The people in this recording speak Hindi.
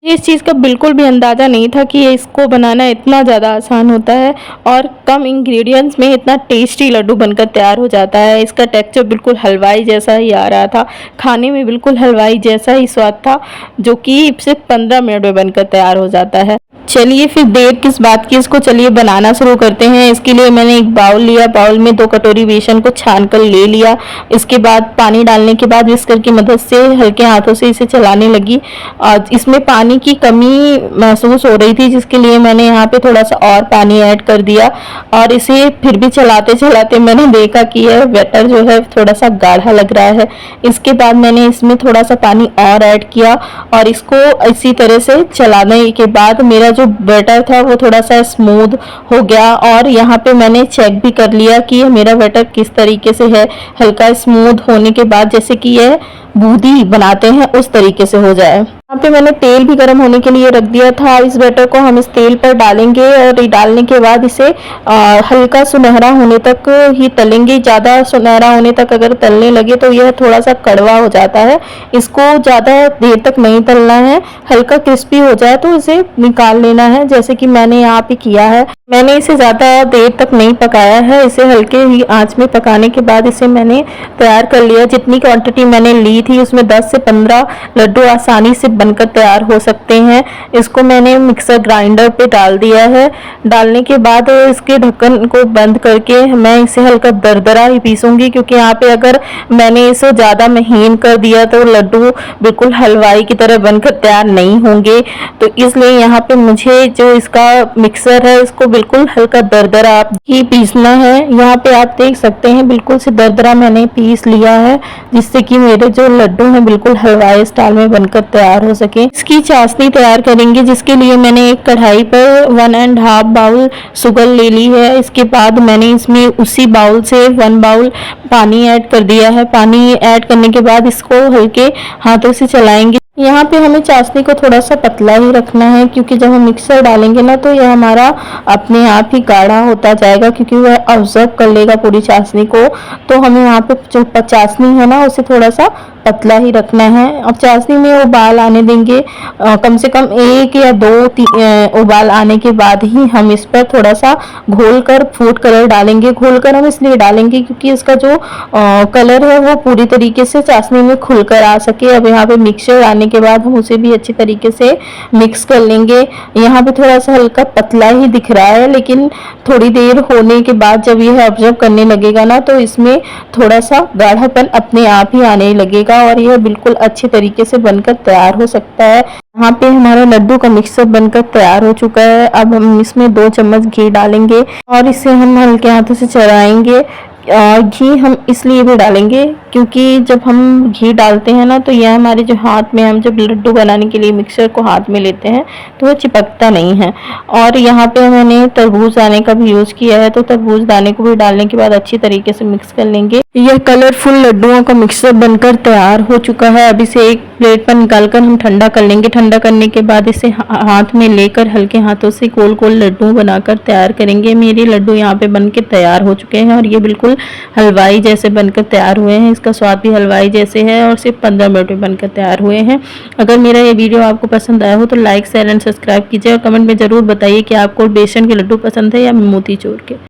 इस चीज़ का बिल्कुल भी अंदाज़ा नहीं था कि इसको बनाना इतना ज़्यादा आसान होता है और कम इंग्रेडिएंट्स में इतना टेस्टी लड्डू बनकर तैयार हो जाता है। इसका टेक्सचर बिल्कुल हलवाई जैसा ही आ रहा था, खाने में बिल्कुल हलवाई जैसा ही स्वाद था, जो कि सिर्फ 15 मिनट में बनकर तैयार हो जाता है। चलिए फिर देर किस बात की, इसको चलिए बनाना शुरू करते हैं। इसके लिए मैंने एक बाउल लिया, बाउल में 2 कटोरी बेसन को छान कर ले लिया। इसके बाद पानी डालने के बाद विस्कर की मदद से हल्के हाथों से इसे चलाने लगी। और इसमें पानी की कमी महसूस हो रही थी, जिसके लिए मैंने यहाँ पे थोड़ा सा और पानी ऐड कर दिया और इसे फिर भी चलाते चलाते मैंने देखा कि यह बैटर जो है थोड़ा सा गाढ़ा लग रहा है। इसके बाद मैंने इसमें थोड़ा सा पानी और ऐड किया और इसको इसी तरह से चलाने के बाद मेरा जो बैटर था वो थोड़ा सा स्मूथ हो गया। और यहाँ पे मैंने चेक भी कर लिया कि मेरा बैटर किस तरीके से है। हल्का स्मूथ होने के बाद जैसे कि यह बूंदी बनाते हैं उस तरीके से हो जाए। यहाँ पे मैंने तेल भी गर्म होने के लिए रख दिया था। इस बैटर को हम इस तेल पर डालेंगे और डालने के बाद इसे हल्का सुनहरा होने तक ही तलेंगे। ज़्यादा सुनहरा होने तक अगर तलने लगे तो यह थोड़ा सा कड़वा हो जाता है। इसको ज़्यादा देर तक नहीं तलना है, हल्का क्रिस्पी हो जाए तो इसे निकाल लेना है, जैसे कि मैंने यहाँ पे किया है। मैंने इसे ज़्यादा देर तक नहीं पकाया है, इसे हल्के ही आंच में पकाने के बाद इसे मैंने तैयार कर लिया। जितनी क्वांटिटी मैंने ली थी उसमें 10 से 15 लड्डू आसानी से बनकर तैयार हो सकते हैं। इसको मैंने मिक्सर ग्राइंडर पे डाल दिया है। डालने के बाद इसके ढक्कन को बंद करके मैं इसे हल्का दरदरा ही पीसूंगी, क्योंकि यहाँ पे अगर मैंने इसे ज़्यादा महीन कर दिया तो लड्डू बिल्कुल हलवाई की तरह बनकर तैयार नहीं होंगे। तो इसलिए यहाँ पे मुझे जो इसका मिक्सर है इसको बिल्कुल हल्का दरदरा ही पीसना है। यहाँ पे आप देख सकते हैं बिल्कुल से दरदरा मैंने पीस लिया है, जिससे कि मेरे जो लड्डू हैं बिल्कुल हलवाई स्टाइल में बनकर तैयार हो सके। इसकी चाशनी तैयार करेंगे, जिसके लिए मैंने एक कढ़ाई पर 1.5 बाउल शुगर ले ली है। इसके बाद मैंने इसमें उसी बाउल से 1 बाउल पानी ऐड कर दिया है। पानी ऐड करने के बाद इसको हल्के हाथों से चलाएंगे। यहाँ पे हमें चाशनी को थोड़ा सा पतला ही रखना है, क्योंकि जब हम मिक्सर डालेंगे ना तो यह हमारा अपने आप ही गाढ़ा होता जाएगा, क्योंकि वह ऑब्जर्व कर लेगा पूरी चाशनी को। तो हमें यहाँ पे जो चाशनी है ना उसे थोड़ा सा पतला ही रखना है। अब चाशनी में उबाल आने देंगे, कम से कम 1 या 2 उबाल आने के बाद ही हम इस पर थोड़ा सा घोल कर फूड कलर डालेंगे। घोल कर हम इसलिए डालेंगे क्योंकि इसका जो कलर है वो पूरी तरीके से चाशनी में खुल कर आ सके। अब यहाँ पे मिक्सचर आने के बाद हम उसे भी अच्छी तरीके से मिक्स कर लेंगे। यहाँ पे थोड़ा सा हल्का पतला ही दिख रहा है, लेकिन थोड़ी देर होने के बाद जब यह ऑब्जर्व करने लगेगा ना तो इसमें थोड़ा सा गाढ़ापन अपने आप ही आने लगेगा और यह बिल्कुल अच्छे तरीके से बनकर तैयार हो सकता है। यहाँ पे हमारा लड्डू का मिक्सर बनकर तैयार हो चुका है। अब हम इसमें 2 चम्मच घी डालेंगे और इसे हम हल्के हाथों से चलाएंगे। घी हम इसलिए भी डालेंगे क्योंकि जब हम घी डालते हैं ना तो यह हमारे जो हाथ में हम जब लड्डू बनाने के लिए मिक्सर को हाथ में लेते हैं तो वह चिपकता नहीं है। और यहाँ पे मैंने तरबूज दाने का भी यूज़ किया है, तो तरबूज दाने को भी डालने के बाद अच्छी तरीके से मिक्स कर लेंगे। यह कलरफुल लड्डुओं का मिक्सर बनकर तैयार हो चुका है। अब इसे एक प्लेट पर निकालकर हम ठंडा कर लेंगे। ठंडा करने के बाद इसे हाथ में लेकर हल्के हाथों से गोल गोल लड्डू बनाकर तैयार करेंगे। मेरे लड्डू यहाँ पे बनके तैयार हो चुके हैं और ये बिल्कुल हलवाई जैसे बनकर तैयार हुए हैं। इसका स्वाद भी हलवाई जैसे है और सिर्फ 15 मिनट में बनकर तैयार हुए हैं। अगर मेरा ये वीडियो आपको पसंद आया हो तो लाइक शेयर एंड सब्सक्राइब कीजिए और कमेंट में ज़रूर बताइए कि आपको बेसन के लड्डू पसंद है या मोतीचूर के।